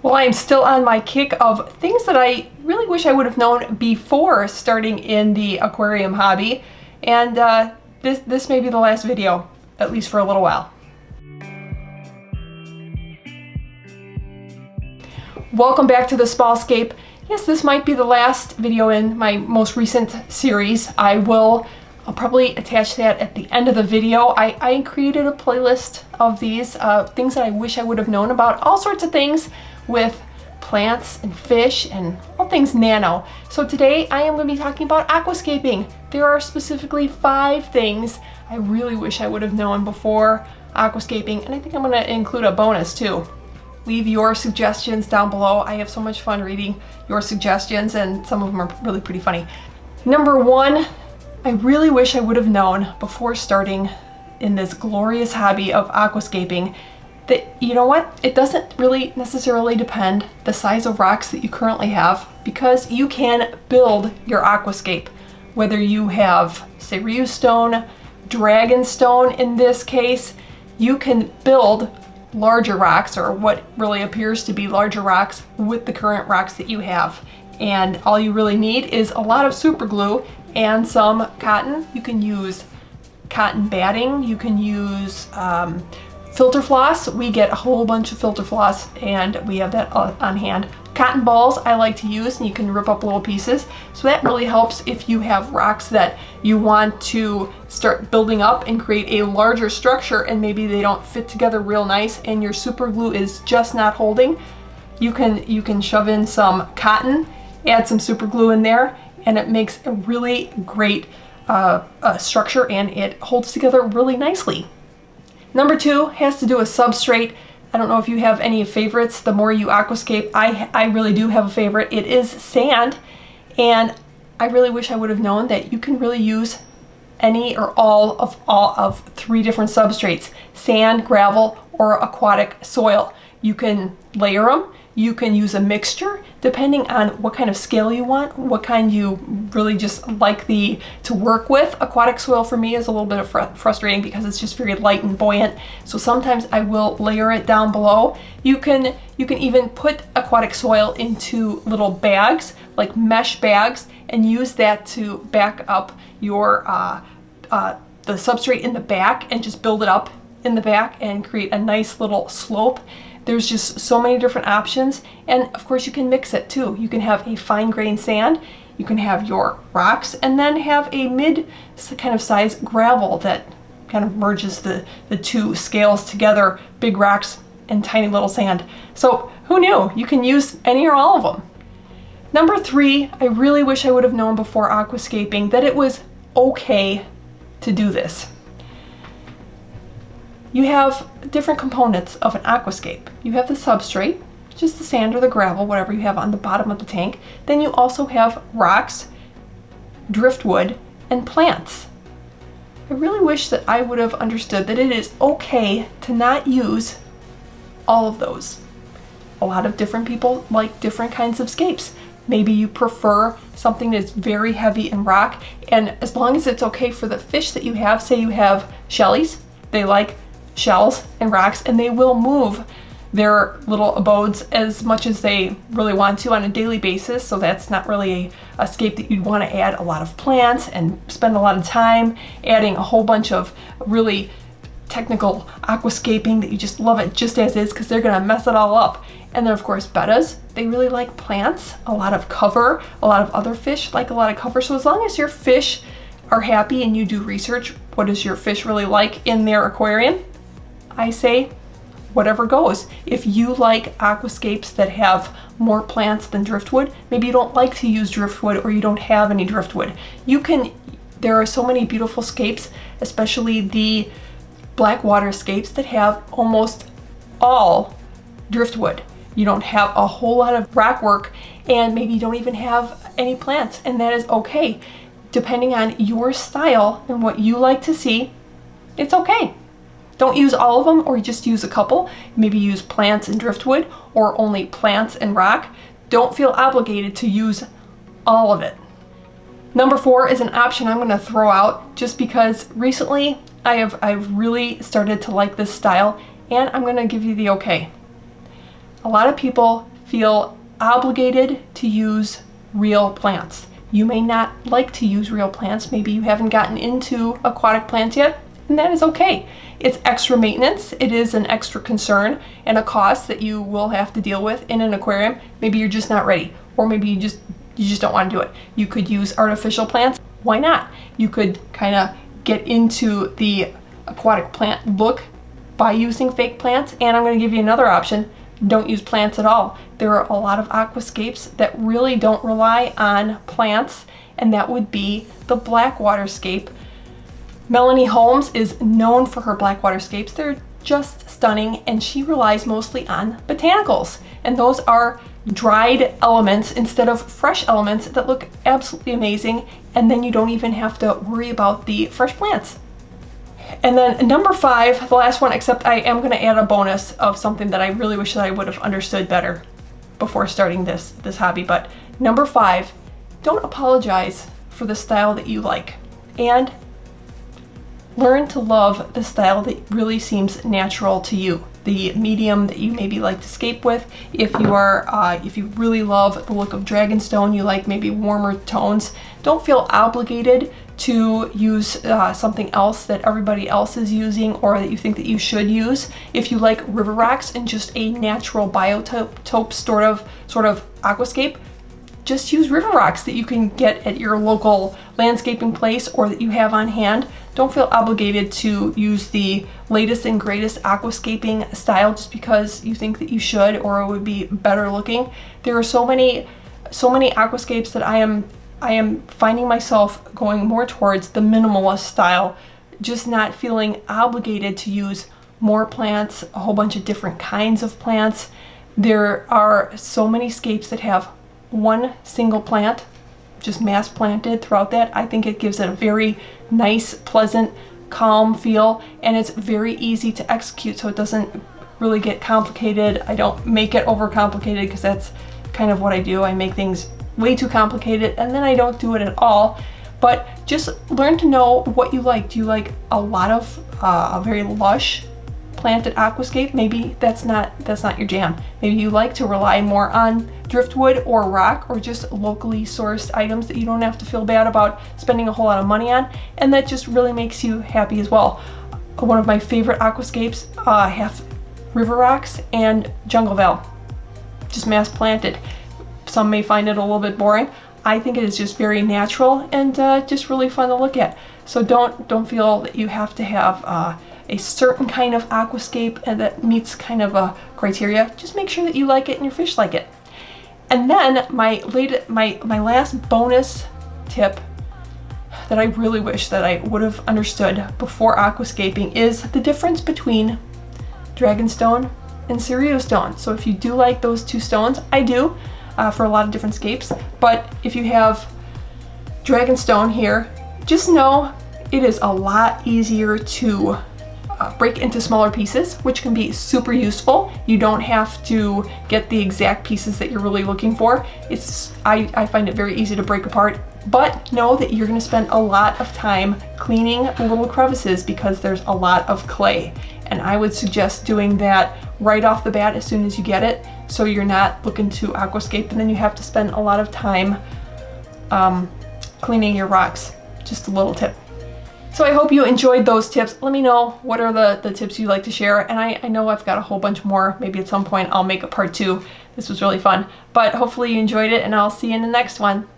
Well, I am still on my kick of things that I really wish I would have known before starting in the aquarium hobby, and this may be the last video, at least for a little while. Welcome back to the SUBSTRATES. Yes, this might be the last video in my most recent series. I'll probably attach that at the end of the video. I created a playlist of these things that I wish I would have known about, all sorts of things with plants and fish and all things nano. So today I am going to be talking about aquascaping. There are specifically 5 things I really wish I would have known before aquascaping, and I think I'm going to include a bonus too. Leave your suggestions down below. I have so much fun reading your suggestions, and some of them are really pretty funny. Number 1, I really wish I would have known before starting in this glorious hobby of aquascaping that, you know what, it doesn't really necessarily depend the size of rocks that you currently have, because you can build your aquascape. Whether you have SEIRYU stone, dragon stone in this case, you can build larger rocks, or what really appears to be larger rocks, with the current rocks that you have. And all you really need is a lot of super glue and some cotton. You can use cotton batting, you can use filter floss. We get a whole bunch of filter floss and we have that on hand. Cotton balls I like to use, and you can rip up little pieces. So that really helps if you have rocks that you want to start building up and create a larger structure, and maybe they don't fit together real nice and your super glue is just not holding. You can shove in some cotton, add some super glue in there, and it makes a really great structure, and it holds together really nicely. Number 2 has to do with substrate. I don't know if you have any favorites. The more you aquascape, I really do have a favorite. It is sand, and I really wish I would have known that you can really use any or all of 3 different substrates: sand, gravel, or aquatic soil. You can layer them. You can use a mixture depending on what kind of scale you want, what kind you really just like to work with. Aquatic soil for me is a little bit of frustrating because it's just very light and buoyant. So sometimes I will layer it down below. You can even put aquatic soil into little bags, like mesh bags, and use that to back up your the substrate in the back, and just build it up in the back and create a nice little slope. There's just so many different options, and of course you can mix it too. You can have a fine grained sand, you can have your rocks, and then have a mid kind of size gravel that kind of merges the 2 scales together, big rocks and tiny little sand. So who knew? You can use any or all of them. Number 3, I really wish I would have known before aquascaping that it was okay to do this. You have different components of an aquascape. You have the substrate, just the sand or the gravel, whatever you have on the bottom of the tank. Then you also have rocks, driftwood, and plants. I really wish that I would have understood that it is okay to not use all of those. A lot of different people like different kinds of scapes. Maybe you prefer something that's very heavy in rock, and as long as it's okay for the fish that you have, say you have shellies, they like shells and rocks, and they will move their little abodes as much as they really want to on a daily basis. So that's not really a scape that you'd want to add a lot of plants and spend a lot of time adding a whole bunch of really technical aquascaping that you just love it just as is, because they're going to mess it all up. And then of course bettas, they really like plants, a lot of cover. A lot of other fish like a lot of cover. So as long as your fish are happy and you do research, what does your fish really like in their aquarium, I say whatever goes. If you like aquascapes that have more plants than driftwood, maybe you don't like to use driftwood, or you don't have any driftwood, there are so many beautiful scapes, especially the black water scapes, that have almost all driftwood. You don't have a whole lot of rock work, and maybe you don't even have any plants, and that is okay. Depending on your style and what you like to see, it's okay. Don't use all of them, or just use a couple. Maybe use plants and driftwood, or only plants and rock. Don't feel obligated to use all of it. Number 4 is an option I'm going to throw out just because recently I've really started to like this style, and I'm going to give you the okay. A lot of people feel obligated to use real plants. You may not like to use real plants. Maybe you haven't gotten into aquatic plants yet, and that is okay. It's extra maintenance. It is an extra concern and a cost that you will have to deal with in an aquarium. Maybe you're just not ready, or maybe you just don't want to do it. You could use artificial plants. Why not? You could kind of get into the aquatic plant look by using fake plants. And I'm going to give you another option. Don't use plants at all. There are a lot of aquascapes that really don't rely on plants, and that would be the blackwater scape. Melanie Holmes is known for her blackwater scapes. They're just stunning, and she relies mostly on botanicals. And those are dried elements instead of fresh elements that look absolutely amazing, and then you don't even have to worry about the fresh plants. And then number 5, the last one, except I am going to add a bonus of something that I really wish that I would have understood better before starting this hobby. But number 5, don't apologize for the style that you like, and learn to love the style that really seems natural to you. The medium that you maybe like to scape with. If you really love the look of Dragonstone, you like maybe warmer tones, don't feel obligated to use something else that everybody else is using or that you think that you should use. If you like river rocks and just a natural biotope sort of aquascape, just use river rocks that you can get at your local landscaping place or that you have on hand. Don't feel obligated to use the latest and greatest aquascaping style just because you think that you should or it would be better looking. There are so many aquascapes that I am finding myself going more towards the minimalist style, just not feeling obligated to use more plants, a whole bunch of different kinds of plants. There are so many scapes that have one single plant, just mass planted throughout that. I think it gives it a very nice, pleasant, calm feel, and it's very easy to execute, so it doesn't really get complicated. I don't make it overcomplicated because that's kind of what I do. I make things way too complicated and then I don't do it at all. But just learn to know what you like. Do you like a lot of a very lush planted aquascape? Maybe that's not your jam. Maybe you like to rely more on driftwood or rock or just locally sourced items that you don't have to feel bad about spending a whole lot of money on, and that just really makes you happy as well. One of my favorite aquascapes have river rocks and jungle val, just mass planted. Some may find it a little bit boring. I think it is just very natural and just really fun to look at. So don't feel that you have to have a certain kind of aquascape and that meets kind of a criteria. Just make sure that you like it and your fish like it. And then my last bonus tip that I really wish that I would have understood before aquascaping is the difference between Dragonstone and SEIRYU stone. So if you do like those two stones, I do for a lot of different scapes, but if you have Dragonstone here, just know it is a lot easier to break into smaller pieces, which can be super useful. You don't have to get the exact pieces that you're really looking for. I find it very easy to break apart, but know that you're going to spend a lot of time cleaning the little crevices because there's a lot of clay. And I would suggest doing that right off the bat as soon as you get it, so you're not looking to aquascape and then you have to spend a lot of time cleaning your rocks. Just a little tip. So I hope you enjoyed those tips. Let me know what are the tips you'd like to share. And I know I've got a whole bunch more. Maybe at some point I'll make a part 2. This was really fun. But hopefully you enjoyed it, and I'll see you in the next one.